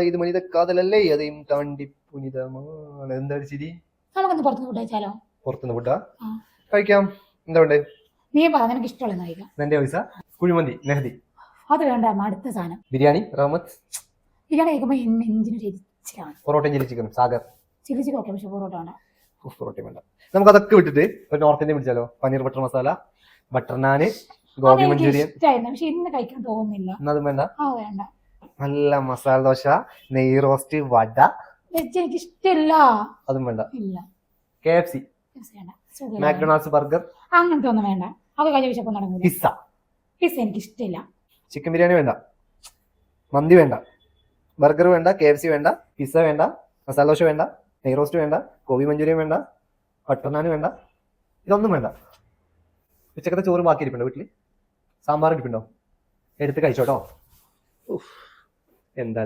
ഇത് മനിത കാതലല്ലേ അതെയും താണ്ടി പുനിതമാണ്. എന്താ ശരി, നമുക്കൊന്ന് പുറത്തുനിന്ന് ഫുഡ് കഴിച്ചാലോ? പുറത്തുനിന്ന് ഫുഡാ കഴിക്കാം. എന്താ ഉണ്ട് നീ പറ, നിനക്ക് ഇഷ്ടമുള്ള കഴിക്കാം. എന്റെ പൈസ കുഴിമന്തി നെഹദി. അത് വേണ്ട, അടുത്ത സാധനം ബിരിയാണി റഹ്മത്ത്. ബിരിയാണി കഴിക്കുമ്പോൾ നെഞ്ചിന് രുചിയാണ്. പൊറോട്ടയും ചില്ലി ചിക്കനും സാഗർ. ചില്ലി ചിക്കൻ ഓക്കെ, പക്ഷെ പൊറോട്ട വേണ്ട. പൊറോട്ടയും വേണ്ട. നമുക്ക് അതൊക്കെ വിട്ടിട്ട് ഒരു നോർത്ത് ഇന്ത്യൻ പിടിച്ചാലോ? Paneer butter masala, butter naan, gobi manchurian. പക്ഷെ ഇന്ന് കഴിക്കാൻ തോന്നുന്നില്ല. അതും വേണ്ട. വേണ്ട. നല്ല മസാല ദോശ, നെയ് റോസ്റ്റ്, വട. വെജ് എനിക്ക് ഇഷ്ടമില്ല. അതും വേണ്ട. ഇല്ല. KFC, മാക്ഡൊണാൾഡ്സ് ബർഗർ, അങ്ങനത്തെ ഒന്നും വേണ്ട. അത് കഴിഞ്ഞ വിശപ്പം തുടങ്ങും. പിസ്സ. പിസ്സ എനിക്ക് ഇഷ്ടമില്ല. ചിക്കൻ ബിരിയാണി വേണ്ട, മന്തി വേണ്ട, ബർഗർ വേണ്ട, KFC വേണ്ട, പിസ്സ വേണ്ട, മസാല ദോശ വേണ്ട, നെയ് റോസ്റ്റ് വേണ്ട, ഗോബി മഞ്ചൂരിയൻ വേണ്ട, ബട്ടർ നാൻ വേണ്ട. ഇതൊന്നും വേണ്ട. ഉച്ചക്കത്തെ ചോറ് ബാക്കി ഇരിപ്പുണ്ടോ വീട്ടിൽ? സാമ്പാർ ഇരിപ്പുണ്ടോ? എടുത്ത് കഴിച്ചോട്ടോ. എന്താ